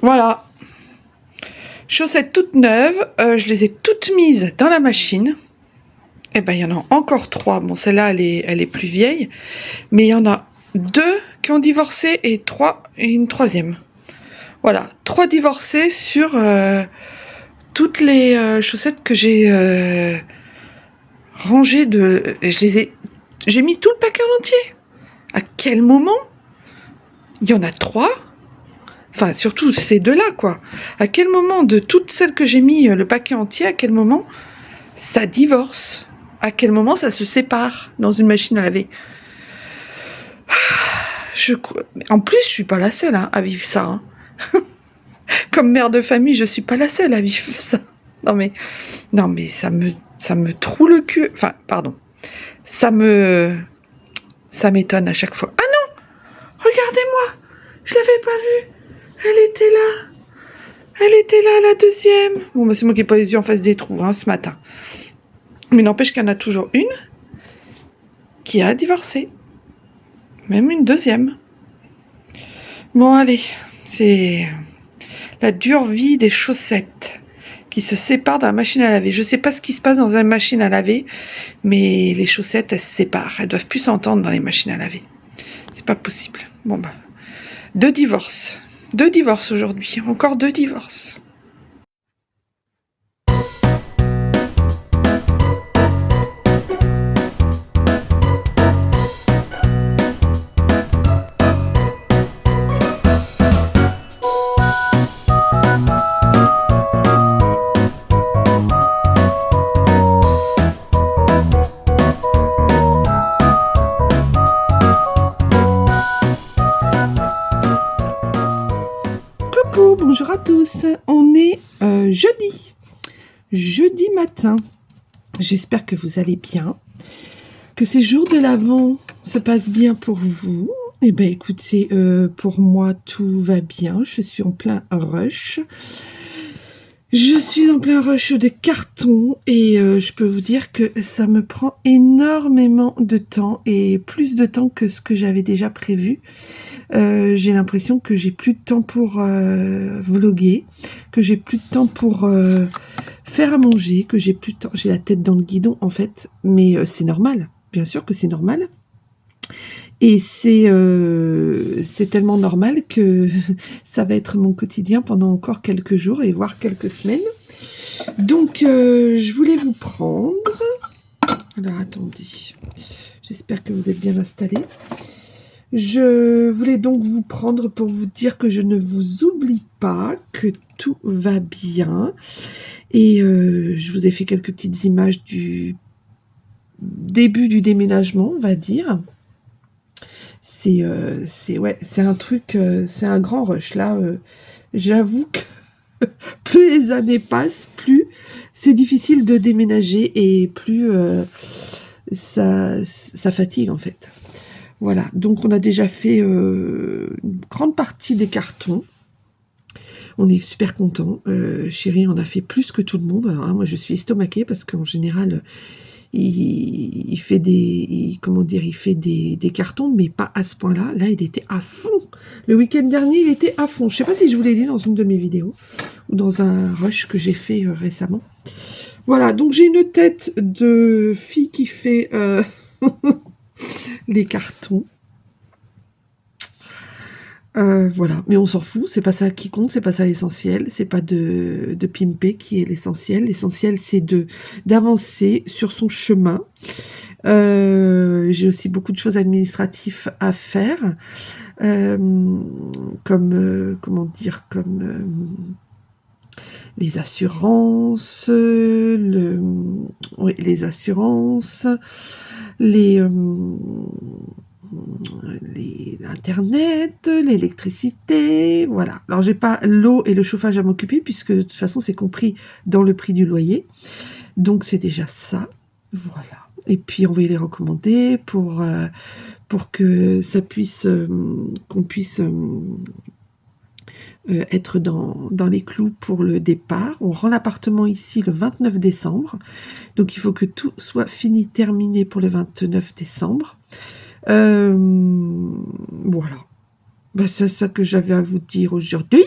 Voilà. Chaussettes toutes neuves, je les ai toutes mises dans la machine. Eh ben, il y en a encore 3. Bon, celle-là, elle est plus vieille. Mais il y en a 2 qui ont divorcé et une troisième. Voilà, 3 divorcés sur toutes les chaussettes que j'ai rangées de... J'ai mis tout le paquet en entier. À quel moment? Il y en a 3. Enfin, surtout ces 2-là, quoi. À quel moment de toutes celles que j'ai mis le paquet entier, à quel moment ça divorce? À quel moment ça se sépare dans une machine à laver? En plus, je suis pas la seule à vivre ça. Hein. Comme mère de famille, je suis pas la seule à vivre ça. Non mais ça me troue le cul. Enfin, pardon. Ça m'étonne à chaque fois. Ah non! Regardez-moi! Je l'avais pas vue. Elle était là. Elle était là, la deuxième. Bon, bah, c'est moi qui n'ai pas les yeux en face des trous, hein, ce matin. Mais n'empêche qu'il y en a toujours une qui a divorcé. Même une deuxième. Bon, allez. C'est la dure vie des chaussettes qui se séparent dans la machine à laver. Je sais pas ce qui se passe dans une machine à laver, mais les chaussettes, elles se séparent. Elles doivent plus s'entendre dans les machines à laver. C'est pas possible. Bon, bah. 2 divorces. 2 divorces aujourd'hui. Encore 2 divorces. Bonjour à tous, on est jeudi matin. J'espère que vous allez bien, que ces jours de l'Avent se passent bien pour vous. Eh bien écoutez, pour moi tout va bien, je suis en plein rush. Je suis en plein rush de carton et je peux vous dire que ça me prend énormément de temps et plus de temps que ce que j'avais déjà prévu. J'ai l'impression que j'ai plus de temps pour vlogger, que j'ai plus de temps pour faire à manger, que j'ai plus de temps. J'ai la tête dans le guidon en fait, mais c'est normal. Bien sûr que c'est normal. Et c'est tellement normal que ça va être mon quotidien pendant encore quelques jours et voire quelques semaines. Donc, je voulais vous prendre... Alors, attendez. J'espère que vous êtes bien installés. Je voulais donc vous prendre pour vous dire que je ne vous oublie pas, que tout va bien. Et je vous ai fait quelques petites images du début du déménagement, on va dire. C'est un truc, c'est un grand rush là. J'avoue que plus les années passent, plus c'est difficile de déménager et plus ça fatigue en fait. Voilà, donc on a déjà fait une grande partie des cartons. On est super contents. Chéri en a fait plus que tout le monde. Alors moi je suis estomaquée parce qu'en général il fait des cartons, mais pas à ce point-là. Là, il était à fond. Le week-end dernier, il était à fond. Je sais pas si je vous l'ai dit dans une de mes vidéos ou dans un rush que j'ai fait récemment. Voilà, donc j'ai une tête de fille qui fait les cartons. Voilà, mais on s'en fout, c'est pas ça qui compte, c'est pas ça l'essentiel, c'est pas de pimper qui est l'essentiel. L'essentiel, c'est d'avancer sur son chemin. J'ai aussi beaucoup de choses administratives à faire, comme les assurances, Internet, l'électricité, voilà. Alors, j'ai pas l'eau et le chauffage à m'occuper, puisque de toute façon, c'est compris dans le prix du loyer. Donc, c'est déjà ça. Voilà. Et puis, on va les recommander pour que ça puisse, qu'on puisse être dans les clous pour le départ. On rend l'appartement ici le 29 décembre. Donc, il faut que tout soit fini, terminé pour le 29 décembre. Voilà. Bah, c'est ça que j'avais à vous dire aujourd'hui.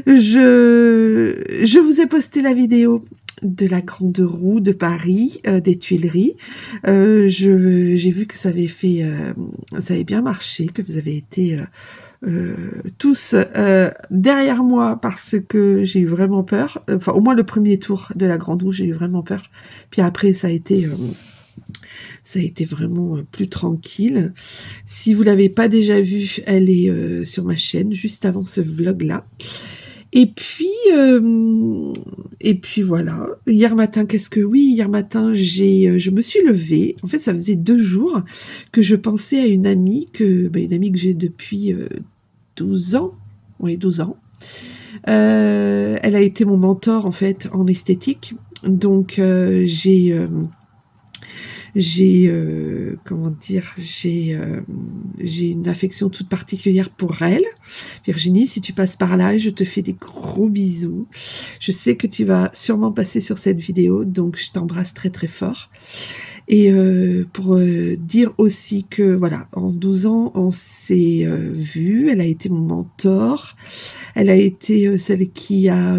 Je vous ai posté la vidéo de la Grande Roue de Paris, des Tuileries. J'ai vu que ça avait bien marché, que vous avez été tous derrière moi parce que j'ai eu vraiment peur. Enfin, au moins le premier tour de la Grande Roue, j'ai eu vraiment peur. Puis après, ça a été vraiment plus tranquille. Si vous l'avez pas déjà vue, elle est sur ma chaîne juste avant ce vlog-là. Et puis voilà. Hier matin, hier matin, je me suis levée. En fait, ça faisait 2 jours que je pensais à une amie que j'ai depuis 12 ans. Oui, 12 ans. Elle a été mon mentor en fait en esthétique. Donc j'ai une affection toute particulière pour elle. Virginie, si tu passes par là, je te fais des gros bisous. Je sais que tu vas sûrement passer sur cette vidéo, donc je t'embrasse très très fort. Et pour dire aussi que voilà, en 12 ans, on s'est vu. Elle a été mon mentor. Elle a été celle qui a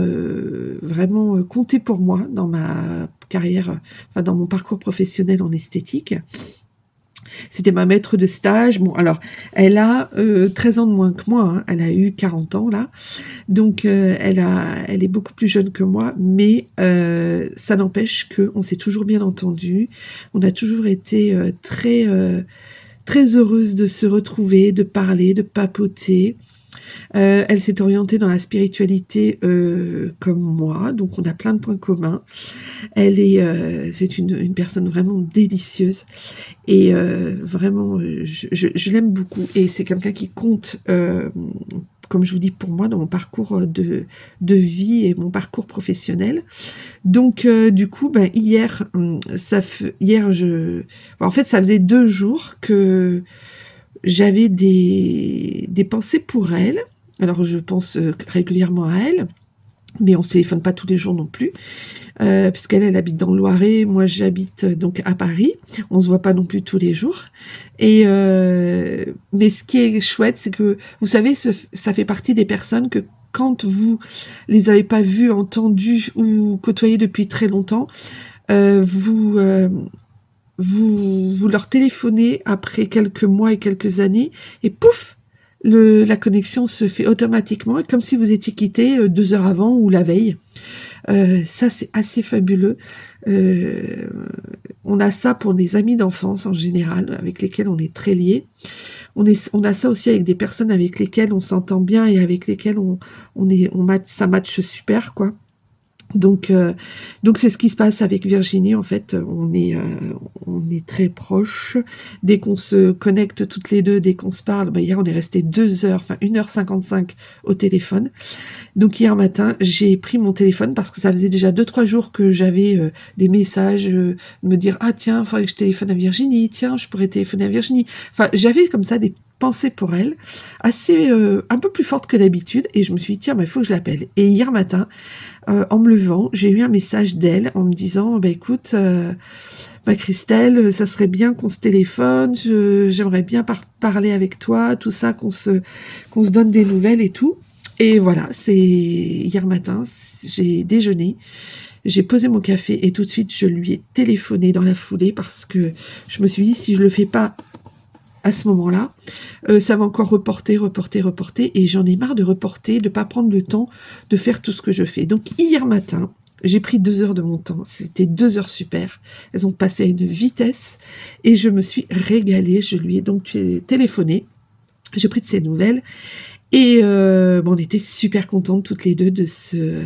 vraiment compté pour moi dans ma carrière, enfin dans mon parcours professionnel en esthétique. C'était ma maître de stage. Bon, alors, elle a 13 ans de moins que moi. Hein. Elle a eu 40 ans, là. Donc, elle est beaucoup plus jeune que moi. Mais ça n'empêche qu'on s'est toujours bien entendu. On a toujours été très heureuse de se retrouver, de parler, de papoter. Elle s'est orientée dans la spiritualité comme moi, donc on a plein de points communs. C'est une personne vraiment délicieuse et vraiment, je l'aime beaucoup. Et c'est quelqu'un qui compte, comme je vous dis, pour moi, dans mon parcours de vie et mon parcours professionnel. Donc, du coup, hier, en fait, ça faisait 2 jours que j'avais des pensées pour elle. Alors, je pense régulièrement à elle, mais on se téléphone pas tous les jours non plus, puisqu'elle habite dans le Loiret, moi j'habite donc à Paris. On se voit pas non plus tous les jours. Et mais ce qui est chouette, c'est que vous savez, ça fait partie des personnes que quand vous les avez pas vues, entendues ou côtoyées depuis très longtemps, vous leur téléphonez après quelques mois et quelques années, et pouf, la connexion se fait automatiquement, comme si vous étiez quitté 2 heures avant ou la veille. Ça, c'est assez fabuleux. On a ça pour les amis d'enfance en général, avec lesquels on est très liés. On a ça aussi avec des personnes avec lesquelles on s'entend bien et avec lesquelles ça match super, quoi. Donc c'est ce qui se passe avec Virginie. En fait, on est très proches. Dès qu'on se connecte toutes les deux, dès qu'on se parle, hier on est resté 2 heures, enfin 1h55 au téléphone. Donc hier matin, j'ai pris mon téléphone parce que ça faisait déjà 2-3 jours que j'avais des messages me dire ah tiens, il faudrait que je téléphone à Virginie, tiens, je pourrais téléphoner à Virginie. Enfin, j'avais comme ça des pensées pour elle, assez un peu plus fortes que d'habitude, et je me suis dit tiens, il faut que je l'appelle. Et hier matin, en me levant, j'ai eu un message d'elle en me disant écoute, Christelle, ça serait bien qu'on se téléphone, j'aimerais bien parler avec toi, tout ça, qu'on se donne des nouvelles et tout. Et voilà, c'est hier matin, j'ai déjeuné, j'ai posé mon café et tout de suite je lui ai téléphoné dans la foulée parce que je me suis dit si je le fais pas à ce moment-là, ça va encore reporter et j'en ai marre de reporter, de pas prendre le temps de faire tout ce que je fais. Donc hier matin, j'ai pris 2 heures de mon temps, c'était 2 heures super, elles ont passé à une vitesse et je me suis régalée, je lui ai donc téléphoné, j'ai pris de ses nouvelles. Et on était super contentes toutes les deux de se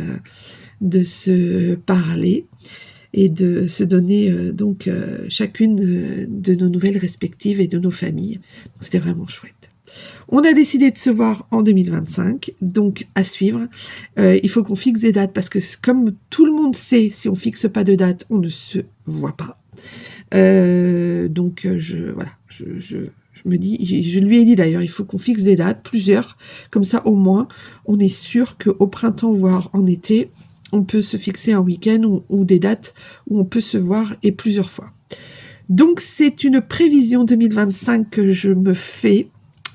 parler et de se donner chacune de nos nouvelles respectives et de nos familles. C'était vraiment chouette. On a décidé de se voir en 2025, donc à suivre. Il faut qu'on fixe des dates parce que comme tout le monde sait, si on fixe pas de date, on ne se voit pas. Je me dis, je lui ai dit d'ailleurs, il faut qu'on fixe des dates, plusieurs, comme ça au moins, on est sûr qu'au printemps, voire en été, on peut se fixer un week-end ou des dates où on peut se voir et plusieurs fois. Donc c'est une prévision 2025 que je me fais.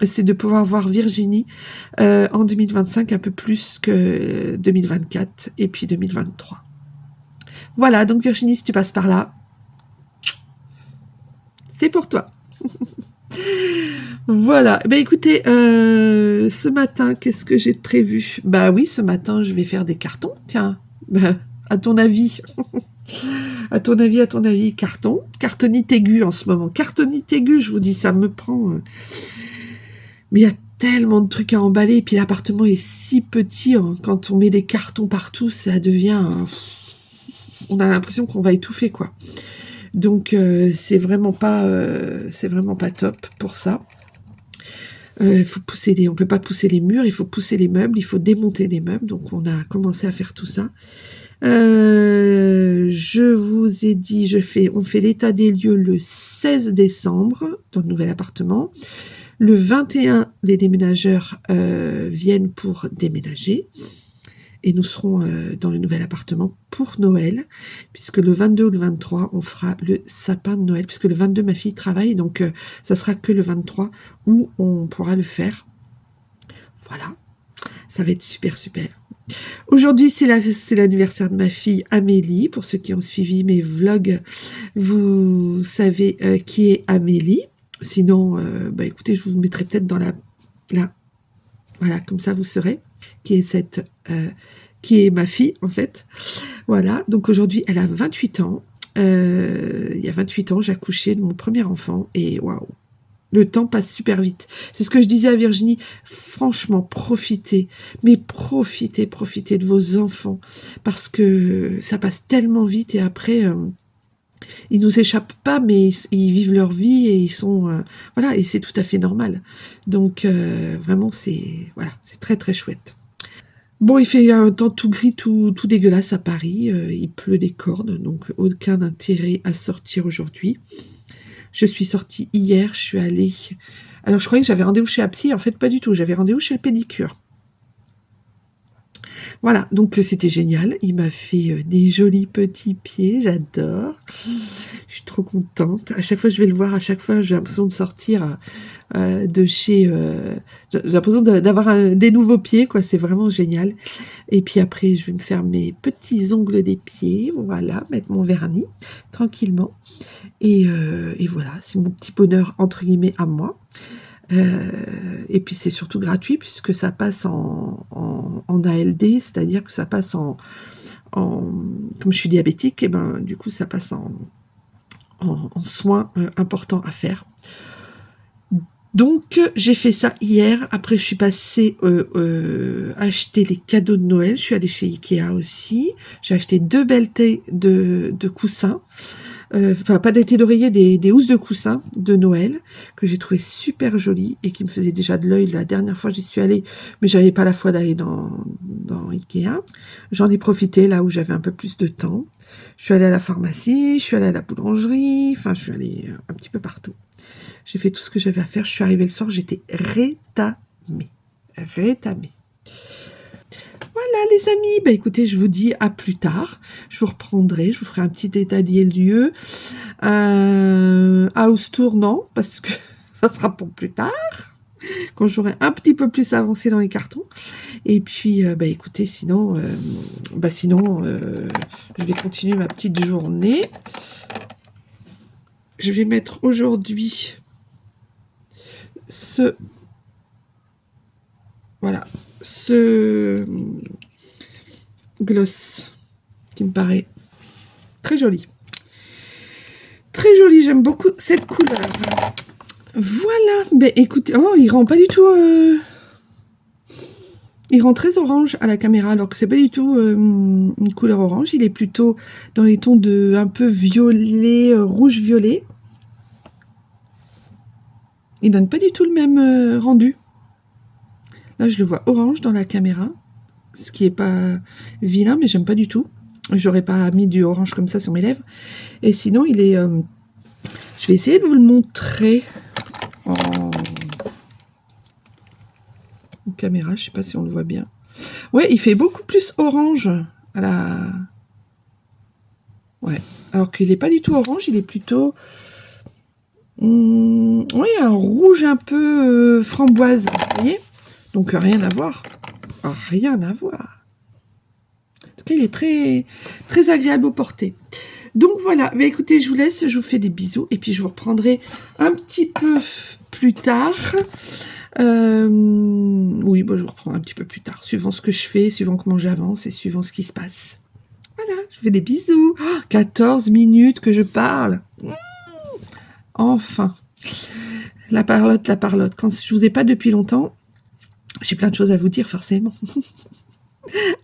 c'est de pouvoir voir Virginie en 2025 un peu plus que 2024 et puis 2023. Voilà, donc Virginie, si tu passes par là, c'est pour toi. Voilà. Ben écoutez, ce matin, qu'est-ce que j'ai de prévu? Bah oui, ce matin, je vais faire des cartons. Tiens, bah, à ton avis, à ton avis, cartonite aiguë en ce moment. Cartonite aiguë, je vous dis, ça me prend. Mais il y a tellement de trucs à emballer, et puis l'appartement est si petit, hein, quand on met des cartons partout, ça devient. On a l'impression qu'on va étouffer, quoi. Donc c'est vraiment pas top pour ça. Faut pousser on peut pas pousser les murs, il faut pousser les meubles, il faut démonter les meubles. Donc on a commencé à faire tout ça. Je vous ai dit, on fait l'état des lieux le 16 décembre dans le nouvel appartement. Le 21, les déménageurs viennent pour déménager. Et nous serons dans le nouvel appartement pour Noël, puisque le 22 ou le 23, on fera le sapin de Noël, puisque le 22, ma fille travaille, donc ça sera que le 23 où on pourra le faire. Voilà, ça va être super, super. Aujourd'hui, c'est l'anniversaire de ma fille Amélie. Pour ceux qui ont suivi mes vlogs, vous savez qui est Amélie. Sinon, bah écoutez, je vous mettrai peut-être dans la... Voilà, comme ça vous saurez qui est qui est ma fille en fait. Voilà, donc aujourd'hui elle a 28 ans. Il y a 28 ans, j'ai accouché de mon premier enfant et waouh, le temps passe super vite. C'est ce que je disais à Virginie. Franchement, profitez, mais profitez de vos enfants parce que ça passe tellement vite et après... ils nous échappent pas, mais ils vivent leur vie et ils sont voilà, et c'est tout à fait normal. Donc vraiment c'est très très chouette. Bon, il fait un temps tout gris, tout dégueulasse à Paris. Il pleut des cordes, donc aucun intérêt à sortir aujourd'hui. Je suis sortie hier, je suis allée... Alors je croyais que j'avais rendez-vous chez la psy, en fait pas du tout. J'avais rendez-vous chez le pédicure. Voilà, donc c'était génial. Il m'a fait des jolis petits pieds, j'adore. Je suis trop contente. À chaque fois je vais le voir, à chaque fois j'ai l'impression de sortir de chez... j'ai l'impression d'avoir des nouveaux pieds, quoi. C'est vraiment génial. Et puis après, je vais me faire mes petits ongles des pieds, voilà, mettre mon vernis tranquillement. Et voilà, c'est mon petit bonheur entre guillemets à moi. Et puis c'est surtout gratuit puisque ça passe en ALD, c'est-à-dire que ça passe comme je suis diabétique, et ben du coup ça passe en soins importants à faire. Donc j'ai fait ça hier. Après je suis passée acheter les cadeaux de Noël. Je suis allée chez Ikea aussi. J'ai acheté 2 belles tailles de coussins. Enfin pas des tailles d'oreiller, des housses de coussins de Noël que j'ai trouvé super jolies et qui me faisaient déjà de l'œil la dernière fois j'y suis allée, mais j'avais pas la foi d'aller dans Ikea. J'en ai profité là où j'avais un peu plus de temps. Je suis allée à la pharmacie, je suis allée à la boulangerie, enfin je suis allée un petit peu partout. J'ai fait tout ce que j'avais à faire. Je suis arrivée le soir, j'étais rétamée. Voilà les amis, bah écoutez, je vous dis à plus tard. Je vous reprendrai, je vous ferai un petit état des lieux. House tour, non, parce que ça sera pour plus tard, quand j'aurai un petit peu plus avancé dans les cartons. Et puis, bah écoutez, sinon, je vais continuer ma petite journée. Je vais mettre aujourd'hui ce gloss qui me paraît très joli. Très joli, j'aime beaucoup cette couleur. Voilà, ben écoutez, oh, il rend pas du tout... Il rend très orange à la caméra, alors que c'est pas du tout une couleur orange. Il est plutôt dans les tons de un peu violet, rouge-violet. Il donne pas du tout le même rendu. Là, je le vois orange dans la caméra, ce qui est pas vilain, mais j'aime pas du tout. J'aurais pas mis du orange comme ça sur mes lèvres. Et sinon, il est... je vais essayer de vous le montrer en caméra. Je sais pas si on le voit bien. Ouais, il fait beaucoup plus orange à la... Ouais, alors qu'il est pas du tout orange, il est plutôt... Oui, un rouge un peu framboise, vous voyez? Donc rien à voir. Rien à voir. En tout cas, il est très, très agréable au porter. Donc voilà, mais écoutez, je vous laisse, je vous fais des bisous, et puis je vous reprendrai un petit peu plus tard. Oui, bon, je vous reprendrai un petit peu plus tard, suivant ce que je fais, suivant comment j'avance et suivant ce qui se passe. Voilà, je vous fais des bisous. Oh, 14 minutes que je parle. Enfin. La parlotte, la parlotte. Quand je vous ai pas depuis longtemps, j'ai plein de choses à vous dire, forcément.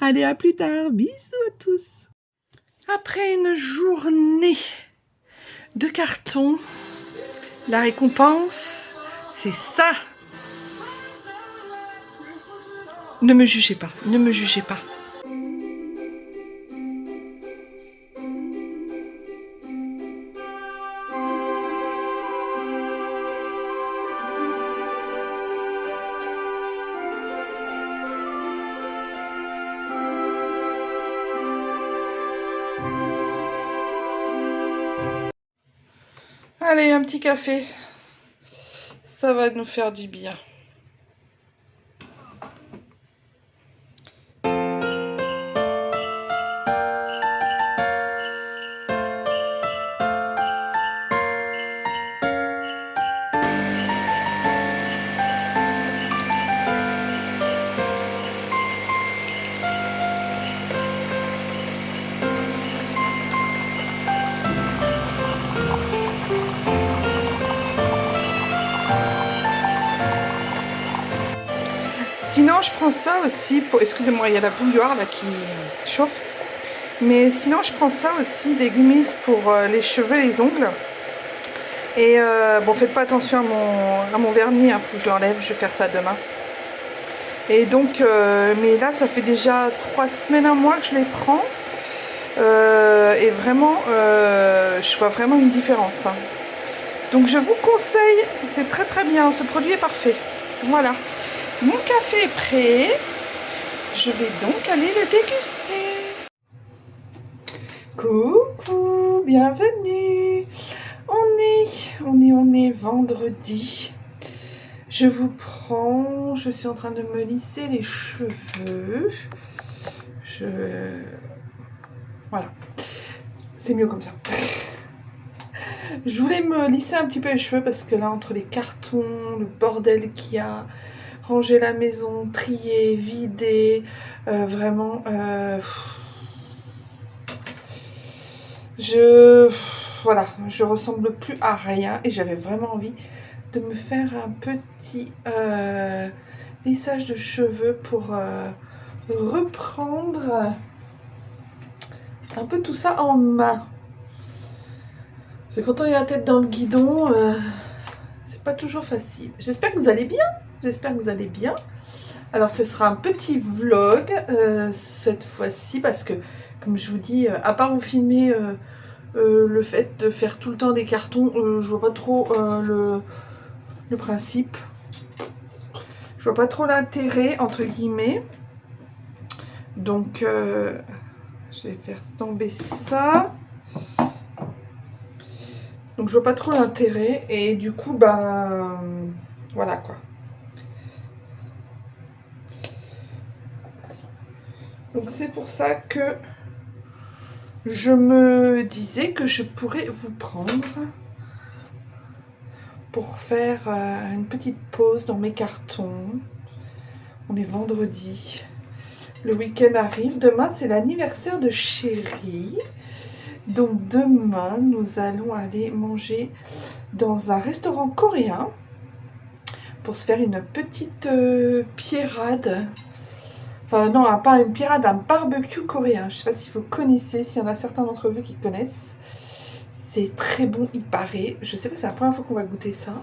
Allez, à plus tard. Bisous à tous. Après une journée de carton, la récompense, c'est ça. Ne me jugez pas, ne me jugez pas. Allez, un petit café. Ça va nous faire du bien. Sinon, je prends ça aussi pour... Excusez-moi, il y a la bouilloire là qui chauffe. Mais sinon, je prends ça aussi, des gummies pour les cheveux et les ongles. Et bon, faites pas attention à mon vernis, hein, faut que je l'enlève, je vais faire ça demain. Et donc, mais là, ça fait déjà 3 semaines, un mois que je les prends. Et vraiment, je vois vraiment une différence. Hein. Donc, je vous conseille, c'est très très bien, ce produit est parfait. Voilà. Mon café est prêt. Je vais donc aller le déguster. Coucou, bienvenue. On est vendredi. Je vous prends, je suis en train de me lisser les cheveux. Voilà, c'est mieux comme ça. Je voulais me lisser un petit peu les cheveux parce que là, entre les cartons, le bordel qu'il y a, ranger la maison, trier, vider, vraiment, voilà, je ressemble plus à rien et j'avais vraiment envie de me faire un petit lissage de cheveux pour reprendre un peu tout ça en main. C'est quand on a la tête dans le guidon, c'est pas toujours facile. J'espère que vous allez bien. J'espère que vous allez bien. Alors, ce sera un petit vlog cette fois-ci parce que, comme je vous dis, à part vous filmer le fait de faire tout le temps des cartons, je vois pas trop le principe. Je vois pas trop l'intérêt, entre guillemets. Donc, je vais faire tomber ça. Donc, je vois pas trop l'intérêt. Et du coup, ben, voilà quoi. Donc, c'est pour ça que je me disais que je pourrais vous prendre pour faire une petite pause dans mes cartons. On est vendredi. Le week-end arrive. Demain, c'est l'anniversaire de Chérie. Donc demain, nous allons aller manger dans un restaurant coréen pour se faire une petite pierrade. Enfin non, pas une pierrade, un barbecue coréen. Je ne sais pas si vous connaissez, s'il y en a certains d'entre vous qui connaissent. C'est très bon, il paraît. Je sais pas, c'est la première fois qu'on va goûter ça.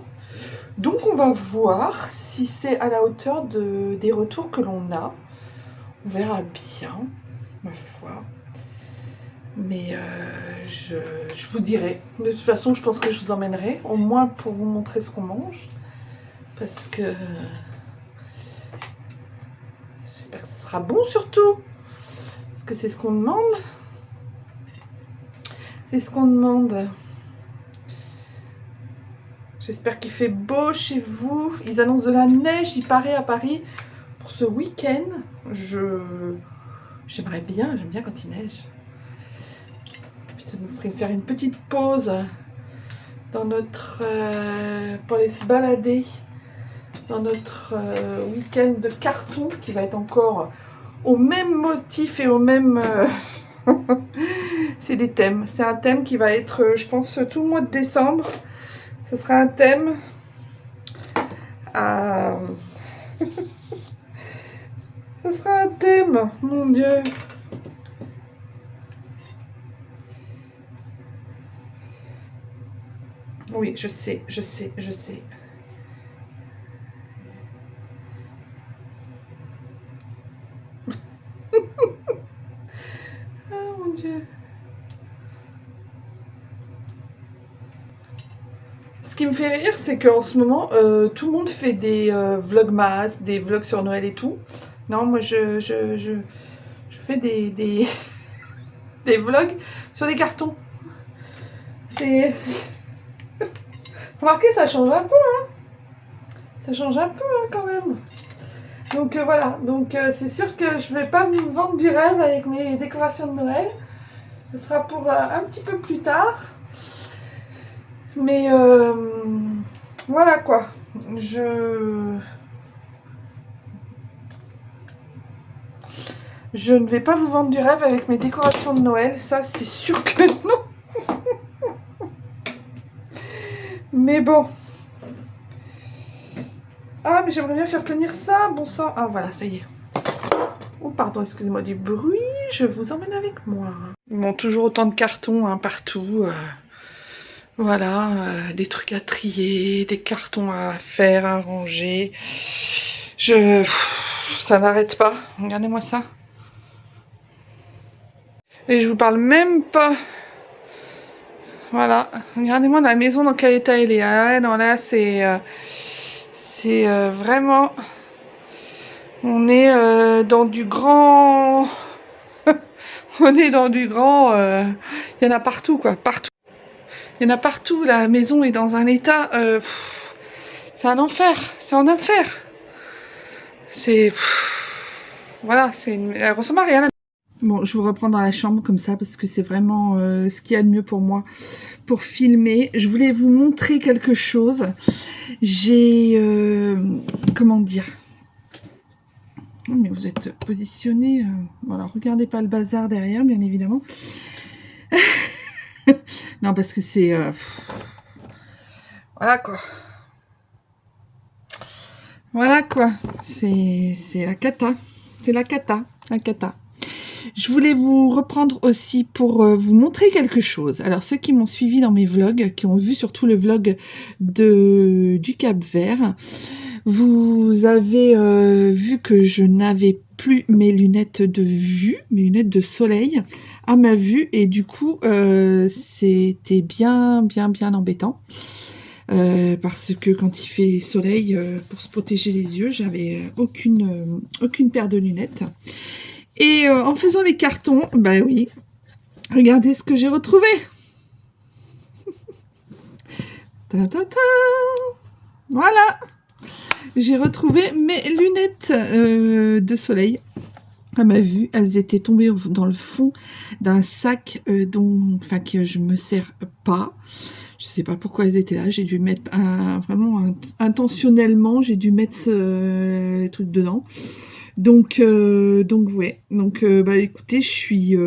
Donc on va voir si c'est à la hauteur des retours que l'on a. On verra bien, ma foi. Mais je vous dirai. De toute façon, je pense que je vous emmènerai. Au moins pour vous montrer ce qu'on mange. Parce que j'espère que ce sera bon surtout. Parce que c'est ce qu'on demande. C'est ce qu'on demande. J'espère qu'il fait beau chez vous. Ils annoncent de la neige, il paraît, à Paris pour ce week-end. J'aimerais bien, j'aime bien quand il neige. Puis ça nous ferait faire une petite pause dans notre pour aller se balader dans notre week-end de carton qui va être encore au même motif et au même c'est des thèmes. C'est un thème qui va être, je pense, tout le mois de décembre. Ce sera un thème à... Ce sera un thème, mon Dieu. Oui, je sais. Ah, mon Dieu. Ce qui me fait rire, c'est qu'en ce moment, tout le monde fait des vlogmas, des vlogs sur Noël et tout. Non, moi, je fais des vlogs sur des cartons. Remarquez, ça change un peu, hein. Ça change un peu, hein, quand même. Donc voilà, donc c'est sûr que je vais pas vous vendre du rêve avec mes décorations de Noël. Ce sera pour un petit peu plus tard. Mais voilà quoi. Je ne vais pas vous vendre du rêve avec mes décorations de Noël. Ça, c'est sûr que non. Mais bon. Ah, mais j'aimerais bien faire tenir ça, bon sang. Ah, voilà, ça y est. Oh, pardon, excusez-moi du bruit. Je vous emmène avec moi. Bon, toujours autant de cartons hein, partout. Voilà, des trucs à trier, des cartons à faire, à ranger. Ça n'arrête pas. Regardez-moi ça. Et je vous parle même pas. Voilà, regardez-moi la maison dans quel état elle est. Ah ouais, non, là, c'est vraiment... On est dans du grand... On est dans du grand... Il y en a partout, quoi, partout. Il y en a partout, la maison est dans un état... c'est un enfer, c'est un enfer. C'est... Voilà, elle ressemble à rien. Bon, je vous reprends dans la chambre comme ça parce que c'est vraiment ce qu'il y a de mieux pour moi pour filmer. Je voulais vous montrer quelque chose. J'ai... comment dire ? Oh, mais vous êtes positionné... Voilà, regardez pas le bazar derrière, bien évidemment. Non, parce que c'est... voilà quoi. Voilà quoi. C'est la cata. C'est la cata. La cata. Je voulais vous reprendre aussi pour vous montrer quelque chose. Alors, ceux qui m'ont suivi dans mes vlogs, qui ont vu surtout le vlog du Cap-Vert, vous avez vu que je n'avais plus mes lunettes de vue, mes lunettes de soleil à ma vue, et du coup, c'était bien embêtant. Parce que quand il fait soleil, pour se protéger les yeux, j'avais aucune paire de lunettes. Et en faisant les cartons, bah oui, regardez ce que j'ai retrouvé. Ta ta ta. Voilà, j'ai retrouvé mes lunettes de soleil. À ma vue, elles étaient tombées dans le fond d'un sac que je me sers pas. Je sais pas pourquoi elles étaient là. J'ai dû mettre vraiment intentionnellement, j'ai dû mettre les trucs dedans. Donc ouais. Donc bah écoutez, je suis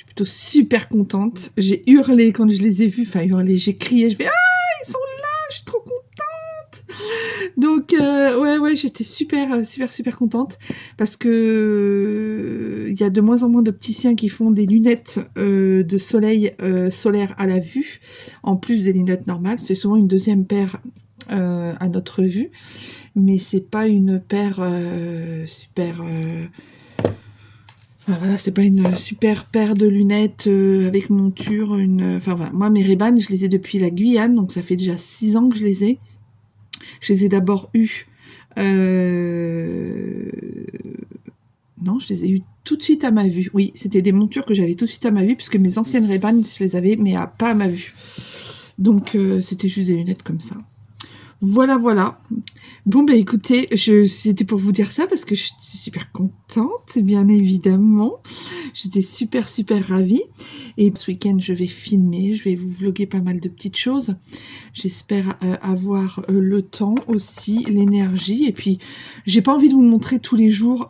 plutôt super contente. J'ai hurlé quand je les ai vus. Enfin hurlé, j'ai crié. Je fais ah ils sont là, je suis trop contente. Donc ouais, j'étais super contente parce que il y a de moins en moins d'opticiens qui font des lunettes de soleil solaire à la vue, en plus des lunettes normales. C'est souvent une deuxième paire à notre vue, mais c'est pas une paire enfin, voilà, c'est pas une super paire de lunettes avec monture, enfin voilà, moi mes Ray-Ban, je les ai depuis la Guyane, donc ça fait déjà 6 ans que je les ai. Je les ai d'abord eus non, je les ai eus tout de suite à ma vue. Oui, c'était des montures que j'avais tout de suite à ma vue, puisque mes anciennes Ray-Ban, je les avais, mais pas à ma vue. Donc, c'était juste des lunettes comme ça. Voilà, voilà. Bon, bah écoutez, c'était pour vous dire ça parce que je suis super contente, bien évidemment. J'étais super, super ravie. Et ce week-end, je vais filmer, je vais vous vlogger pas mal de petites choses. J'espère avoir le temps aussi, l'énergie. Et puis, j'ai pas envie de vous montrer tous les jours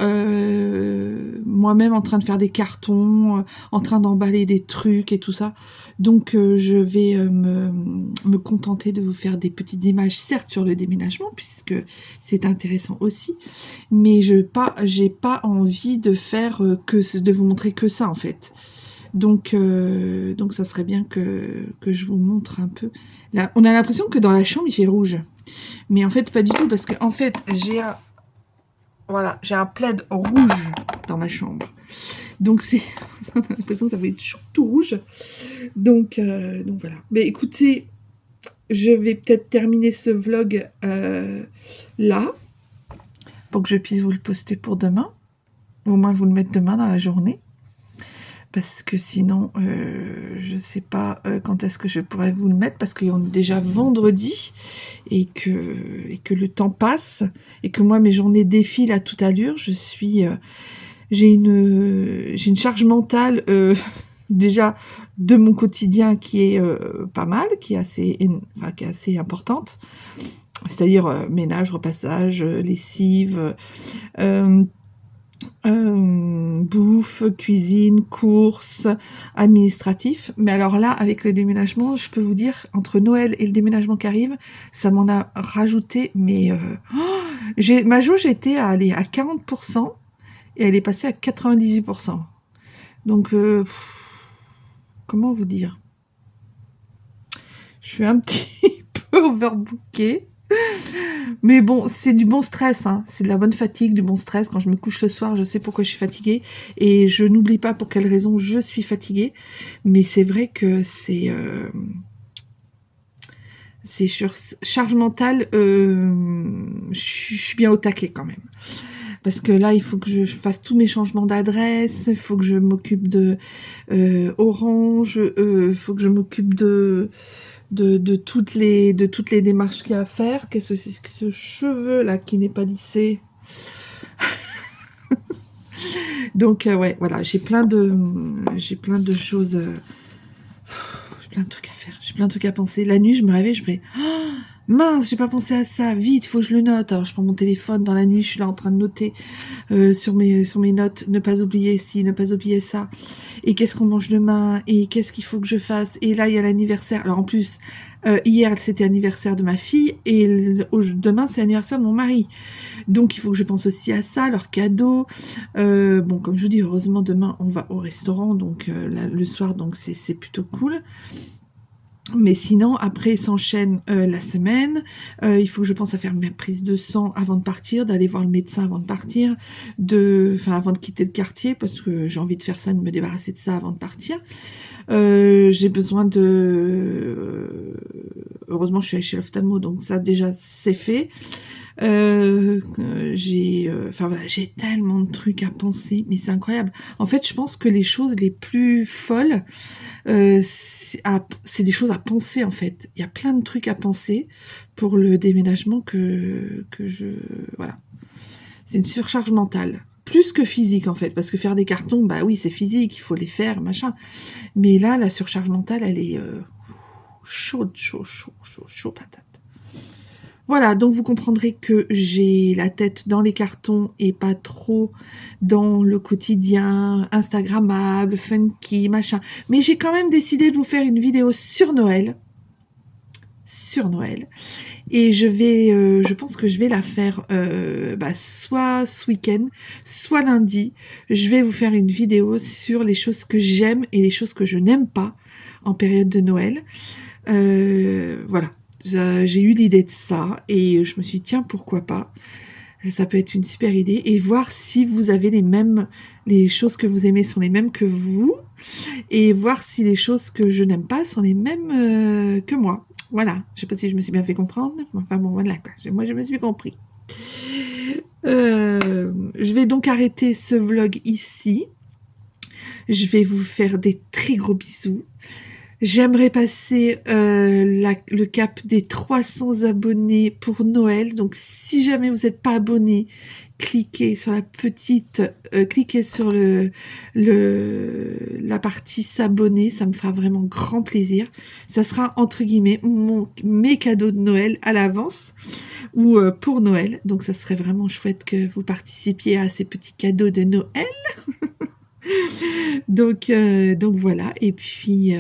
moi-même en train de faire des cartons, en train d'emballer des trucs et tout ça. Donc, je vais me contenter de vous faire des petites images, certes sur le déménagement, puisque c'est intéressant aussi. Mais j'ai pas envie de faire de vous montrer que ça, en fait. Donc ça serait bien que je vous montre un peu. Là, on a l'impression que dans la chambre, il fait rouge. Mais en fait, pas du tout, parce que en fait, j'ai un plaid rouge dans ma chambre. Donc c'est... on a l'impression que ça va être tout rouge. Donc voilà. Mais écoutez, je vais peut-être terminer ce vlog là, pour que je puisse vous le poster pour demain. Au moins vous le mettre demain dans la journée. Parce que sinon, je ne sais pas quand est-ce que je pourrais vous le mettre, parce qu'on est déjà vendredi, et que le temps passe, et que moi, mes journées défilent à toute allure. J'ai une charge mentale déjà de mon quotidien qui est pas mal, qui est assez importante. C'est-à-dire ménage, repassage, lessive, bouffe, cuisine, courses, administratif. Mais alors là, avec le déménagement, je peux vous dire, entre Noël et le déménagement qui arrive, ça m'en a rajouté, mais ma jauge était à 40%, et elle est passée à 98%. Donc, comment vous dire? Je suis un petit peu overbookée. Mais bon, c'est du bon stress, hein. C'est de la bonne fatigue, du bon stress. Quand je me couche le soir, je sais pourquoi je suis fatiguée. Et je n'oublie pas pour quelle raison je suis fatiguée. Mais c'est vrai que c'est sur charge mentale, je suis bien au taquet quand même. Parce que là, il faut que je fasse tous mes changements d'adresse, il faut que je m'occupe de Orange, il faut que je m'occupe de toutes les démarches qu'il y a à faire. Qu'est-ce que c'est que ce cheveu là qui n'est pas lissé? Donc ouais, voilà, j'ai plein de choses, j'ai plein de trucs à faire, j'ai plein de trucs à penser. La nuit, je me réveille, je fais oh, mince, j'ai pas pensé à ça, vite, il faut que je le note. Alors je prends mon téléphone dans la nuit, je suis là en train de noter sur mes notes, ne pas oublier ci, ne pas oublier ça. Et qu'est-ce qu'on mange demain? Et qu'est-ce qu'il faut que je fasse? Et là, il y a l'anniversaire. Alors en plus, hier, c'était l'anniversaire de ma fille, et demain, c'est l'anniversaire de mon mari. Donc il faut que je pense aussi à ça, leurs cadeaux. Bon, comme je vous dis, heureusement, demain, on va au restaurant, donc le soir, donc c'est plutôt cool. Mais sinon, après s'enchaîne la semaine. Il faut que je pense à faire ma prise de sang avant de partir, d'aller voir le médecin avant de partir, avant de quitter le quartier, parce que j'ai envie de faire ça, de me débarrasser de ça avant de partir. J'ai besoin de... heureusement, je suis allée chez l'ophtalmo, donc ça déjà c'est fait. J'ai tellement de trucs à penser, mais c'est incroyable. En fait, je pense que les choses les plus folles, c'est des choses à penser, en fait. Il y a plein de trucs à penser pour le déménagement voilà. C'est une surcharge mentale. Plus que physique, en fait, parce que faire des cartons, bah oui, c'est physique, il faut les faire, machin. Mais là, la surcharge mentale, elle est chaude patate. Voilà, donc vous comprendrez que j'ai la tête dans les cartons et pas trop dans le quotidien instagrammable, funky, machin. Mais j'ai quand même décidé de vous faire une vidéo sur Noël. Sur Noël. Et je pense que je vais la faire soit ce week-end, soit lundi. Je vais vous faire une vidéo sur les choses que j'aime et les choses que je n'aime pas en période de Noël. Voilà. J'ai eu l'idée de ça et je me suis dit, tiens, pourquoi pas, ça peut être une super idée, et voir si vous avez les choses que vous aimez sont les mêmes que vous, et voir si les choses que je n'aime pas sont les mêmes que moi. Voilà, je sais pas si je me suis bien fait comprendre, enfin bon, voilà quoi, moi je me suis compris. Je vais donc arrêter ce vlog ici. Je vais vous faire des très gros bisous. J'aimerais passer le cap des 300 abonnés pour Noël. Donc, si jamais vous n'êtes pas abonné, cliquez sur la petite, cliquez sur la partie s'abonner. Ça me fera vraiment grand plaisir. Ça sera entre guillemets mes cadeaux de Noël à l'avance ou pour Noël. Donc, ça serait vraiment chouette que vous participiez à ces petits cadeaux de Noël. Donc voilà. Et puis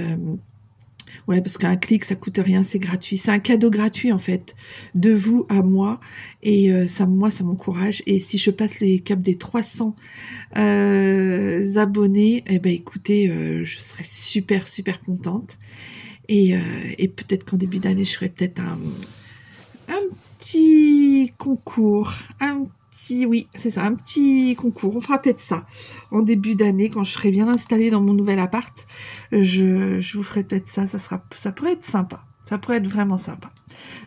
ouais, parce qu'un clic, ça coûte rien, c'est gratuit. C'est un cadeau gratuit, en fait, de vous à moi. Et moi, ça m'encourage. Et si je passe les caps des 300 abonnés, eh ben, écoutez, je serais super, super contente. Et peut-être qu'en début d'année, je ferai peut-être un petit concours, oui, c'est ça, un petit concours. On fera peut-être ça en début d'année quand je serai bien installée dans mon nouvel appart. Je vous ferai peut-être ça. Ça pourrait être sympa. Ça pourrait être vraiment sympa.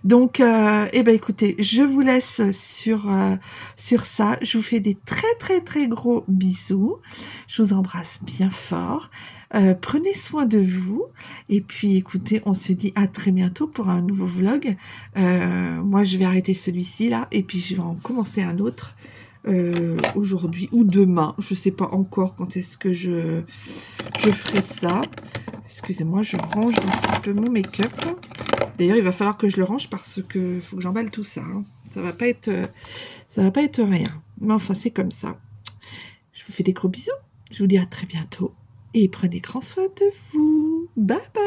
Donc, eh ben, écoutez, je vous laisse sur ça. Je vous fais des très, très, très gros bisous. Je vous embrasse bien fort. Prenez soin de vous. Et puis, écoutez, on se dit à très bientôt pour un nouveau vlog. Moi, je vais arrêter celui-ci là. Et puis, je vais en commencer un autre aujourd'hui ou demain. Je sais pas encore quand est-ce que je ferai ça. Excusez-moi, je range un petit peu mon make-up. D'ailleurs, il va falloir que je le range parce que faut que j'emballe tout ça. Hein. Ça va pas être rien. Mais enfin, c'est comme ça. Je vous fais des gros bisous. Je vous dis à très bientôt. Et prenez grand soin de vous. Bye bye.